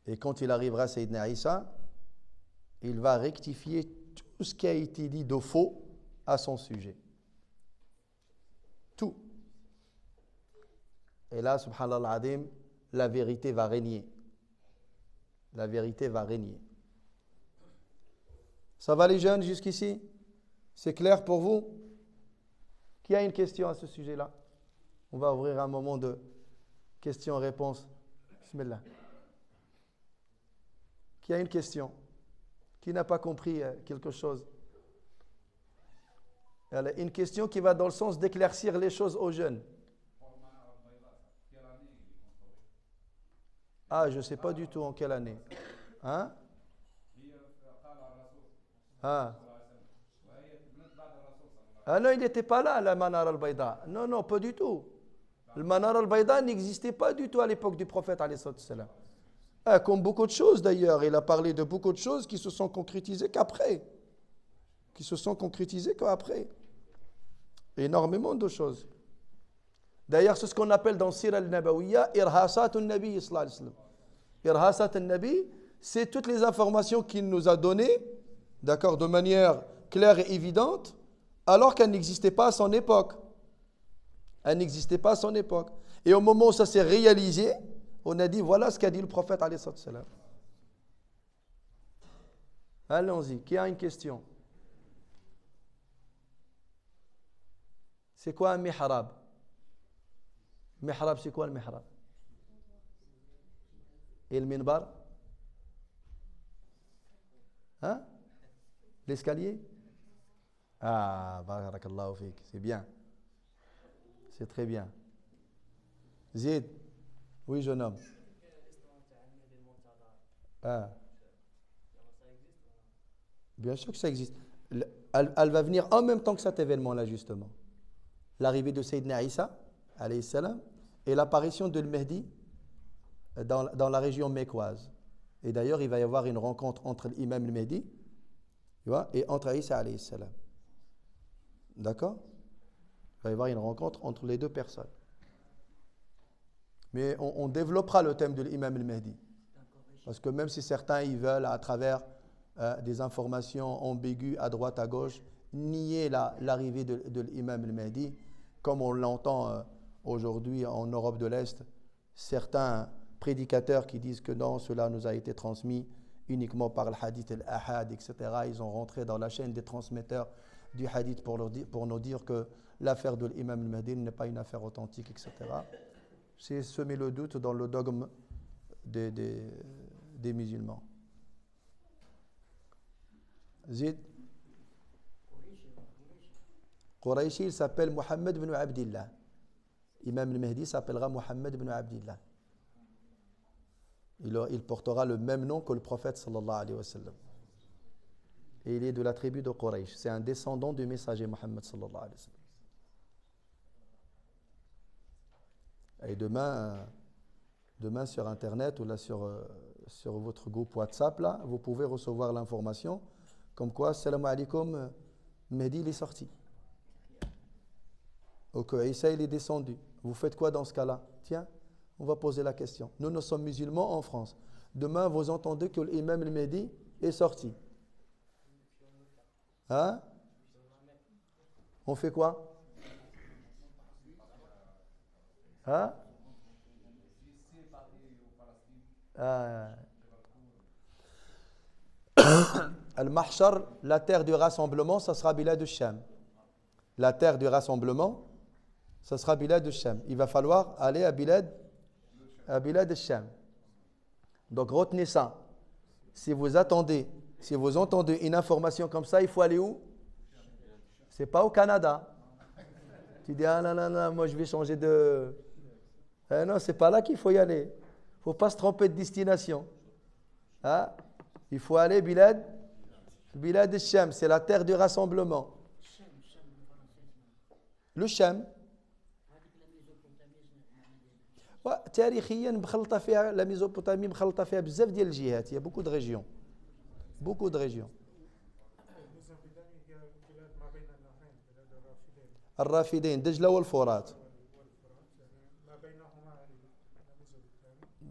Et quand il arrivera à Sayyidina Isa, il va rectifier tout ce qui a été dit de faux à son sujet. Tout. Et là, subhanallah al-adim, la vérité va régner. La vérité va régner. Ça va les jeunes jusqu'ici? C'est clair pour vous? Qui a une question à ce sujet-là? On va ouvrir un moment de questions-réponses. Bismillah. Qui a une question? Qui n'a pas compris quelque chose? Une question qui va dans le sens d'éclaircir les choses aux jeunes. Ah, je ne sais pas du tout en quelle année. Hein? Ah. Ah non, il n'était pas là, la Manar al-Bayda. Non, non, pas du tout. Le Manar al-Bayda n'existait pas du tout à l'époque du prophète, alayhi salam. Comme beaucoup de choses d'ailleurs, il a parlé de beaucoup de choses qui se sont concrétisées qu'après. Qui se sont concrétisées qu'après. Énormément de choses. D'ailleurs, c'est ce qu'on appelle dans Sira al-Nabawiyya, Irhasat al-Nabi, sallallahu alayhi wa sallam. Irhasat al-Nabi, c'est toutes les informations qu'il nous a données, d'accord, de manière claire et évidente, alors qu'elles n'existaient pas à son époque. Elles n'existaient pas à son époque. Et au moment où ça s'est réalisé, on a dit, voilà ce qu'a dit le prophète, alayhi salam. Allons-y, qui a une question? C'est quoi un mihrab? Mihrab, c'est quoi le mihrab? Et le minbar? Hein? L'escalier? Ah, barakallahu fik, c'est bien. C'est très bien. Zid? Oui, jeune homme. Ah. Bien sûr que ça existe. Elle va venir en même temps que cet événement-là, justement. L'arrivée de Sayyidina Isa, alayhi salam, et l'apparition de Mahdi dans la région mécoise. Et d'ailleurs, il va y avoir une rencontre entre l'imam le Mahdi, tu vois, et entre Isa, alayhi salam. D'accord? Il va y avoir une rencontre entre les deux personnes. Mais on développera le thème de l'imam le Mahdi. Parce que même si certains ils veulent, à travers des informations ambiguës à droite, à gauche, nier l'arrivée de l'imam le Mahdi, comme on l'entend aujourd'hui en Europe de l'Est, certains prédicateurs qui disent que non, cela nous a été transmis uniquement par le hadith al-ahad, etc. Ils ont rentré dans la chaîne des transmetteurs du hadith pour nous dire que l'affaire de l'imam al-Mahdi n'est pas une affaire authentique, etc. C'est semer le doute dans le dogme des musulmans. Zid. Qurayshi, il s'appelle Muhammad ibn Abdillah. Imam al-Mahdi s'appellera Muhammad ibn Abdillah. Il portera le même nom que le prophète sallallahu alayhi wa sallam. Et il est de la tribu de Quraysh. C'est un descendant du messager Muhammad sallallahu alayhi wa sallam. Et demain sur Internet ou là sur votre groupe WhatsApp, là, vous pouvez recevoir l'information comme quoi, salam alaikum, Mahdi il est sorti. Ok, Isa il est descendu. Vous faites quoi dans ce cas-là? Tiens, on va poser la question. Nous sommes musulmans en France. Demain, vous entendez que l'imam al-Mahdi est sorti. Hein? On fait quoi? Hein? Al-Mahshar, la terre du rassemblement, ça sera Bilad al-Sham. La terre du rassemblement, ça sera Bilad al-Sham. Il va falloir aller à Bilad al-Sham. Donc retenez ça. Si vous entendez une information comme ça, il faut aller où? C'est pas au Canada. Tu dis, ah non, moi je vais changer de... non, c'est pas là qu'il faut y aller. Il ne faut pas se tromper de destination. Hein? Il faut aller Bilad al-Sham, c'est la terre du rassemblement. Le Sham. تاريخيا مخلطه فيها la Mésopotamie مخلطه فيها بزاف ديال الجهات. Il y a beaucoup de régions. Beaucoup de régions. الرافدين دجلة والفرات.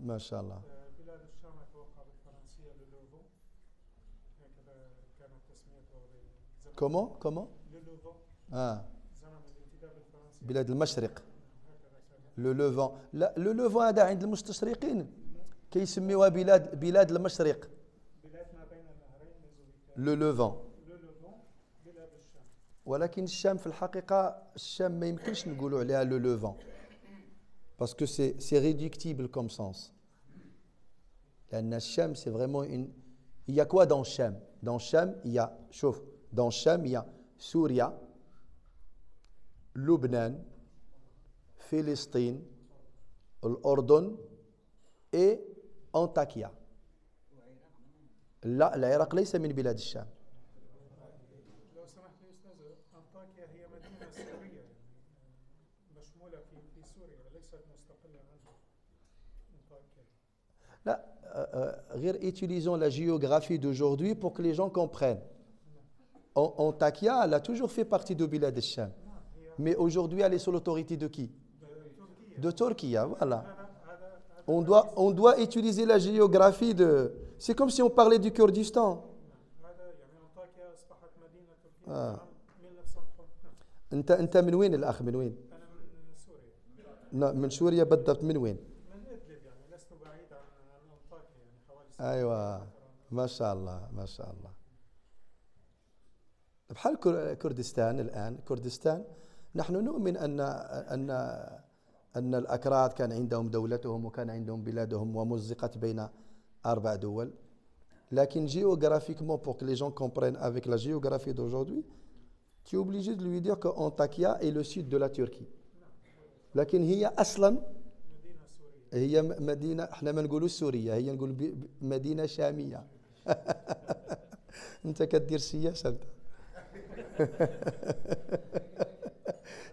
ما شاء الله. بلاد الشام اتوقع بالفرنسيه لولوفون هكذا كانت تسميته. Comment Le Levant. زمن الانتداب الفرنسي. بلاد المشرق. Le Levant. Le Levant هذا عند المستشرقين كيسميوها بلاد المشرق. بلاد ما بين النهرين ميزوبوتاميا. Le Levant. Le Levant بلاد الشام. ولكن الشام في الحقيقة الشام ما يمكنش نقولوا عليها le Levant. Parce que c'est réductible comme sens. Le Cham, c'est vraiment une... Il y a quoi dans Cham? Dans Cham, il y a... Chauffe. Dans Cham, il y a Souria, Lubnan, Palestine, l'Ordon et Antakya. لا العراق ليس من بلاد الشام. لو سمحت لي استاذ، انطاكيا هي مدينه سوريه مشمولة في سوريا وليست مستقلة عنها أنطاكيا. لا غير utilisons la géographie d'aujourd'hui pour que les gens comprennent. Antakya, elle a toujours fait partie de Bilad al-Sham. Mais aujourd'hui, elle est sous l'autorité de qui? De Turquie, voilà. On doit utiliser la géographie de... C'est comme si on parlait du Kurdistan. أنطاكيا أصبحت مدينة تركية آه. عام 1939. انت من وين الاخ من وين؟ أنا من سوريا. من سوريا بالضبط من وين؟ من إدلب يعني لست بعيد عن أنطاكيا يعني حوالي 6 ايوه ما شاء الله ما شاء الله. بحال كردستان الان كردستان نحن نؤمن ان الاكراد كان عندهم دولتهم وكان عندهم بلادهم ومزقت بين 4 دول. لكن géographiquement pour que les gens comprennent avec la géographie d'aujourd'hui, tu es obligé de lui dire que Antakya est le sud de la Turquie. لكن هي اصلا مدينة سورية. هي مدينه احنا ما نقولوا سوريه هي نقول مدينه شاميه. انت كدير سياسه انت.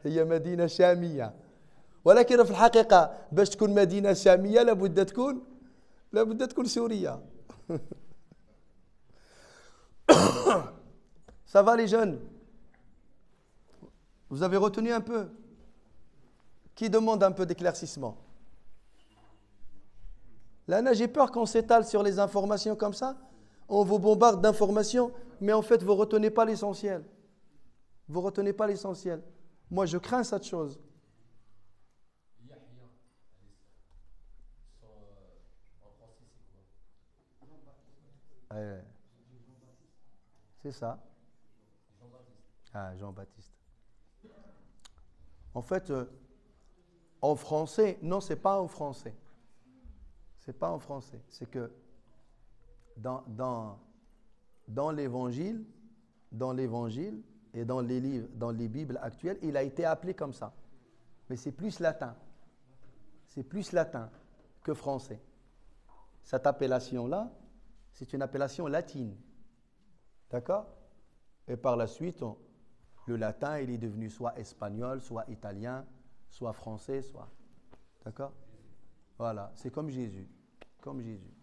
هي مدينه شاميه ولكن في الحقيقه باش تكون مدينه شاميه لابد تكون سوريه. Ça va les jeunes? Vous avez retenu un peu? Qui demande un peu d'éclaircissement? Là, j'ai peur qu'on s'étale sur les informations comme ça. On vous bombarde d'informations, mais en fait, vous ne retenez pas l'essentiel. Vous ne retenez pas l'essentiel. Moi, je crains cette chose. C'est ça. Ah, Jean-Baptiste. En fait, en français, non, c'est pas en français. C'est pas en français. C'est que dans l'évangile et dans les livres, dans les Bibles actuelles, il a été appelé comme ça. Mais c'est plus latin. C'est plus latin que français. Cette appellation-là, c'est une appellation latine. D'accord? Et par la suite, le latin, il est devenu soit espagnol, soit italien, soit français, soit... D'accord? Voilà, c'est comme Jésus. Comme Jésus.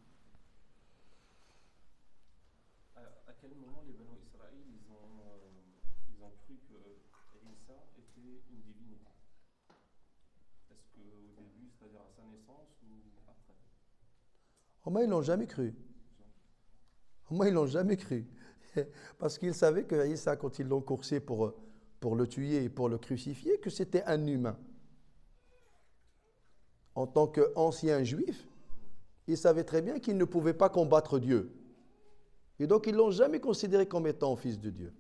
À quel moment les Banu Israël ils ont cru que Isa était une divinité? Est-ce qu'au début, c'est-à-dire à sa naissance ou après? Oh, mais ils l'ont jamais cru. Moi, ils l'ont jamais cru. Parce qu'ils savaient que Isa, quand ils l'ont coursé pour le tuer et pour le crucifier, que c'était un humain. En tant qu'ancien juif, ils savaient très bien qu'ils ne pouvaient pas combattre Dieu. Et donc, ils ne l'ont jamais considéré comme étant fils de Dieu.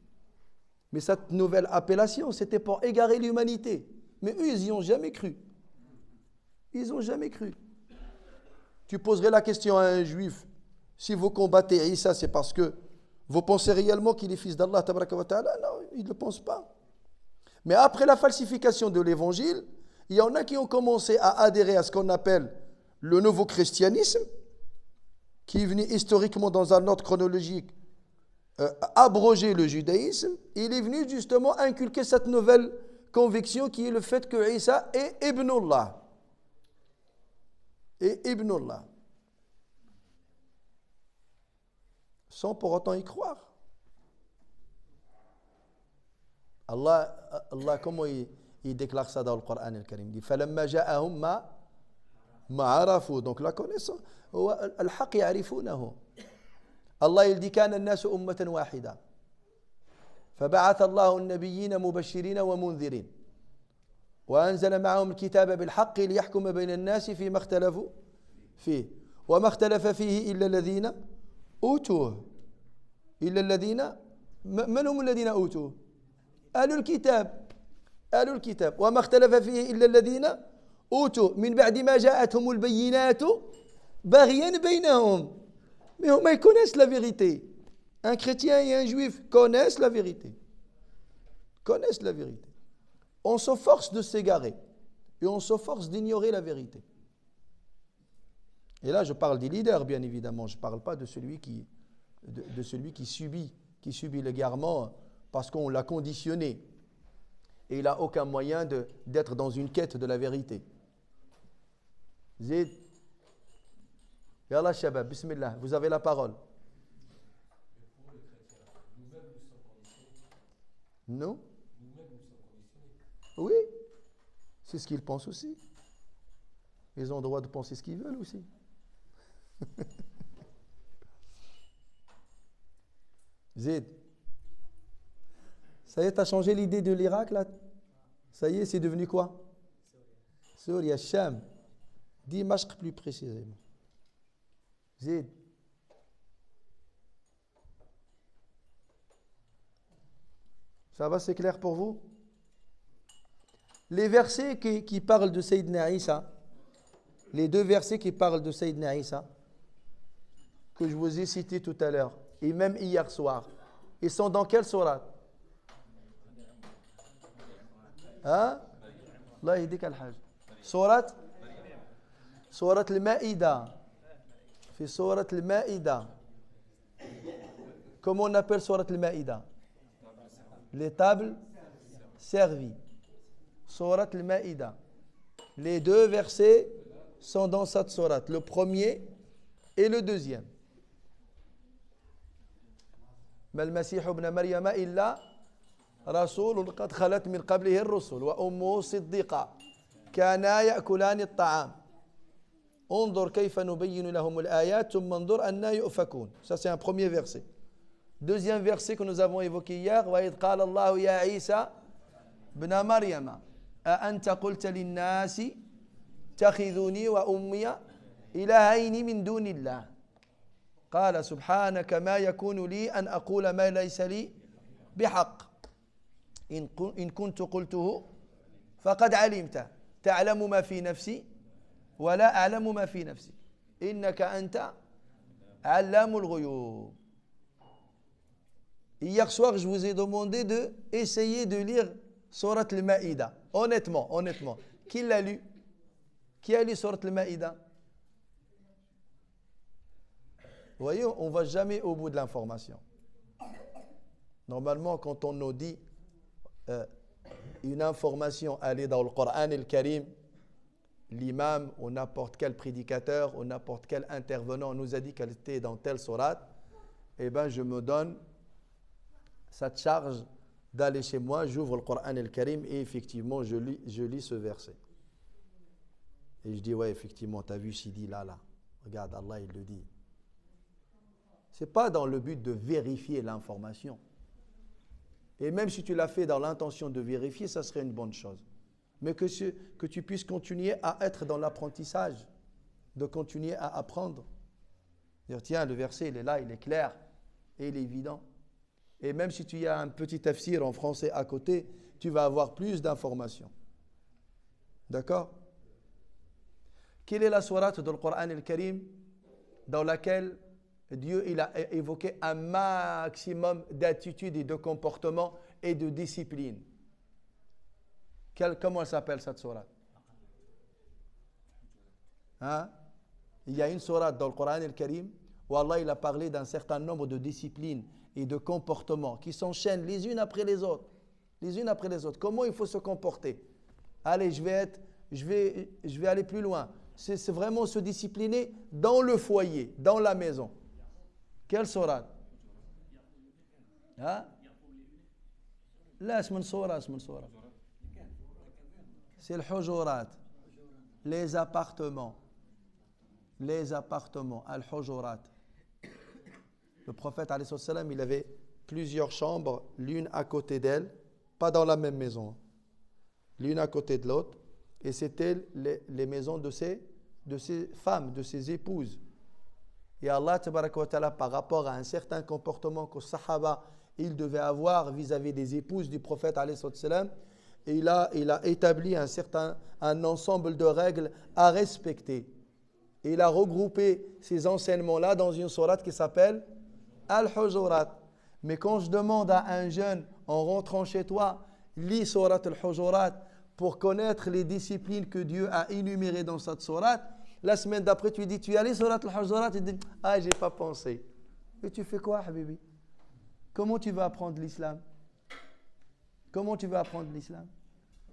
Mais cette nouvelle appellation, c'était pour égarer l'humanité. Mais eux, ils n'y ont jamais cru. Ils n'ont jamais cru. Tu poserais la question à un juif, si vous combattez Isa, c'est parce que vous pensez réellement qu'il est fils d'Allah, tabaraka wa ta'ala? Non, ils ne le pensent pas. Mais après la falsification de l'évangile, il y en a qui ont commencé à adhérer à ce qu'on appelle le nouveau christianisme, qui est venu historiquement dans un ordre chronologique abroger le judaïsme. Il est venu justement inculquer cette nouvelle conviction qui est le fait que Isa est Ibnullah. Et Ibnullah. Sans pour autant y croire. Allah comment il déclare ça dans le Coran al-Karim? Il dit فَلَمَّا جَاءَهُمْ مَا عَرَفُوا. Donc la connaissance, الحق يعرفونه. Allah il dit كان الناس أمة واحدة فبعث الله النبيين مبشرين ومنذرين وأنزل معهم الكتاب بالحق ليحكم بين الناس فيما اختلفوا فيه وما اختلف فيه إلا الذين أوتوه. إلا الذين من هم الذين أوتوه؟ أهل الكتاب وما اختلف فيه إلا الذين أوتوه من بعد ما جاءتهم البينات بغيا بينهم. Mais ils connaissent la vérité. Un chrétien et un juif connaissent la vérité. Connaissent la vérité. On s'efforce de s'égarer et on s'efforce d'ignorer la vérité. Et là, je parle des leaders, bien évidemment. Je ne parle pas de celui qui subit l'égarement parce qu'on l'a conditionné. et il n'a aucun moyen d'être dans une quête de la vérité. Zid. Yallah Shabab, Bismillah, vous avez la parole. Non? Oui, c'est ce qu'ils pensent aussi. Ils ont le droit de penser ce qu'ils veulent aussi. Zid. Ça y est, tu as changé l'idée de l'Irak là? Ça y est, c'est devenu quoi? Syria, Sham. Dimashq plus précisément. Zid. Ça va, c'est clair pour vous? Les versets qui parlent de Sayyidina Isa, les deux versets qui parlent de Sayyidina Isa, que je vous ai cités tout à l'heure, et même hier soir, ils sont dans quelle sourate? Hein? Allah yahdik al-hajj. Sourate al-Ma'ida. Fi sourate al-Ma'ida. Comment on appelle sourate al-Ma'ida? Les tables servies. Sourate al-Ma'ida. Les deux versets sont dans cette sourate, le premier et le deuxième. ما المسيح ابن مريم إلا رسول قد خلت من قبله الرسل وأمه صديقة كانا يأكلان الطعام انظر كيف نبين لهم الآيات ثم انظر أننا يؤفكون. Ça c'est un premier verset. Deuxième verset que nous avons évoqué hier, وإذ قال الله يا عيسى ابن مريم أأنت قلت للناس اتخذوني وأمي إلهين من دون الله قال سبحانك ما يكون لي أن أقول ما ليس لي بحق إن كنت قلته فقد علمت تعلم ما في نفسي ولا أعلم ما في نفسي إنك أنت علام الغيوب. Hier soir, je vous ai demandé d'essayer de lire Surat al-Ma'ida. Honnêtement. Qui l'a lu? Qui a lu Surat al-Ma'ida? Vous voyez, on ne va jamais au bout de l'information. Normalement, quand on nous dit une information, elle est dans le Coran et le Karim, l'imam ou n'importe quel prédicateur ou n'importe quel intervenant nous a dit qu'elle était dans telle sourate, eh bien, je me donne cette charge d'aller chez moi, j'ouvre le Coran et le Karim et effectivement, je lis ce verset. Et je dis, ouais, effectivement, tu as vu Sidi là. Regarde, Allah, il le dit. Ce n'est pas dans le but de vérifier l'information. Et même si tu l'as fait dans l'intention de vérifier, ça serait une bonne chose. Mais que tu puisses continuer à être dans l'apprentissage, de continuer à apprendre. Dire, tiens, le verset, il est là, il est clair et il est évident. Et même si tu as un petit tafsir en français à côté, tu vas avoir plus d'informations. D'accord? Quelle est la sourate dans le Coran et le Karim dans laquelle Dieu il a évoqué un maximum d'attitudes et de comportements et de discipline? Comment elle s'appelle cette sourate? Hein? Il y a une sourate dans le Coran et le Karim où Allah il a parlé d'un certain nombre de disciplines et de comportements qui s'enchaînent les unes après les autres. Les unes après les autres. Comment il faut se comporter? Allez, je vais aller plus loin. C'est vraiment se discipliner dans le foyer, dans la maison. Quelle sourate? Hein? Là, c'est une sourate. C'est le Hujurat. Les appartements. Al-Hujurat. Le prophète, alayhi salam, il avait plusieurs chambres, l'une à côté d'elle, pas dans la même maison, l'une à côté de l'autre, et c'était les maisons de ses femmes, de ses épouses. Et Allah, tabaraka wa ta'ala, par rapport à un certain comportement que Sahaba, il devait avoir vis-à-vis des épouses du prophète, alayhi salam, et il a établi un ensemble de règles à respecter. Et il a regroupé ces enseignements-là dans une sourate qui s'appelle Al-Hujurat. Mais quand je demande à un jeune, en rentrant chez toi, lis sourate Al-Hujurat pour connaître les disciplines que Dieu a énumérées dans cette sourate, la semaine d'après, tu lui dis, tu as lu sourate Al-Hujurat? Il dit, ah, j'ai pas pensé. Et tu fais quoi, Habibi? Comment tu vas apprendre l'islam? Comment tu vas apprendre l'islam?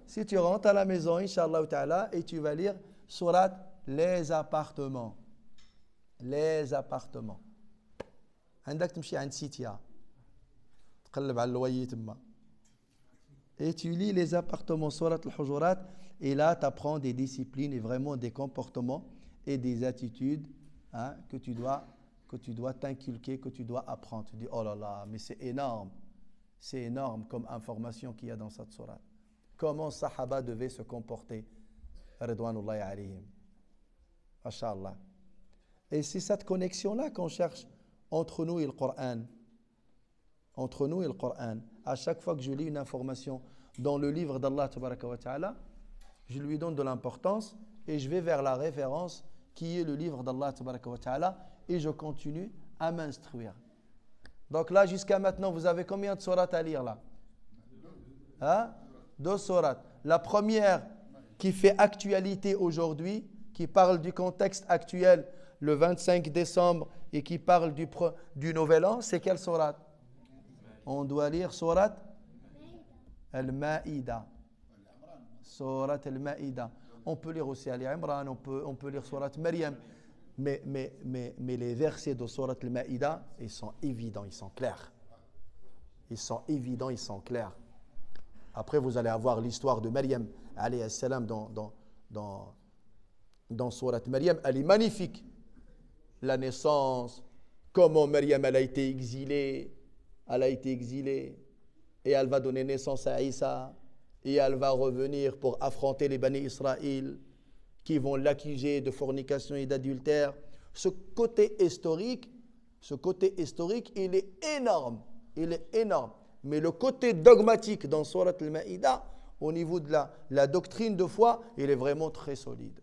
si tu rentres à la maison, Inch'Allah ta'ala, et tu vas lire surat les appartements. Les appartements. عندك تمشي عند سيتيا تقلب على اللوية تما. Et tu lis les appartements, surat al-Hujurat, et là tu apprends des disciplines et vraiment des comportements et des attitudes hein, que tu dois t'inculquer, que tu dois apprendre. Tu dis, oh là là, mais c'est énorme comme information qu'il y a dans cette sourate. Comment Sahaba devaient se comporter, Ridwanullahi alayhim. Masha'Allah. Et c'est cette connexion-là qu'on cherche entre nous et le Coran. Entre nous et le Coran. À chaque fois que je lis une information dans le livre d'Allah, tabaraka wa ta'ala, je lui donne de l'importance et je vais vers la référence qui est le livre d'Allah, tabaraka wa ta'ala, et je continue à m'instruire. Donc là, jusqu'à maintenant, vous avez combien de sourates à lire là? Hein? 2 sourates. La première qui fait actualité aujourd'hui, qui parle du contexte actuel, le 25 décembre, et qui parle du Nouvel An, c'est quelle sourate? On doit lire sourate Al-Ma'ida. Sourate Al-Ma'ida. On peut lire aussi Ali Imran, on peut lire sourate Maryam. Mais les versets de sourate Al-Ma'ida, ils sont évidents, ils sont clairs. Ils sont évidents, ils sont clairs. Après, vous allez avoir l'histoire de Maryam, alayhi salam, dans sourate Maryam. Elle est magnifique. La naissance, comment Maryam elle a été exilée. Elle a été exilée et elle va donner naissance à Isa et elle va revenir pour affronter les Bani Israël qui vont l'accuser de fornication et d'adultère. Ce côté historique, il est énorme. Il est énorme. Mais le côté dogmatique dans Surat Al-Ma'ida, au niveau de la doctrine de foi, il est vraiment très solide.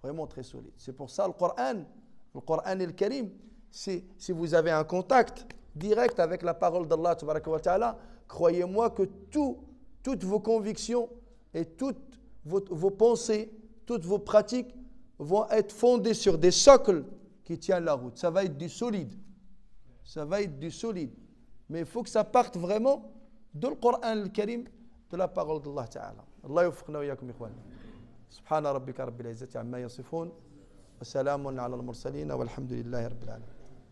Vraiment très solide. C'est pour ça le Coran al-Karim, si vous avez un contact direct avec la parole d'Allah, croyez-moi que toutes vos convictions et toutes vos pensées, toutes vos pratiques vont être fondées sur des socles qui tiennent la route. Ça va être du solide. Ça va être du solide. Mais il faut que ça parte vraiment de le Coran al-Karim, de la parole d'Allah Ta'ala. Allah yufiqna wa yakum ikhwan. Subhana rabbika rabbil izzati amma yasifun. Wa salamun ala al-mursalin walhamdulillahi rabbil alamin.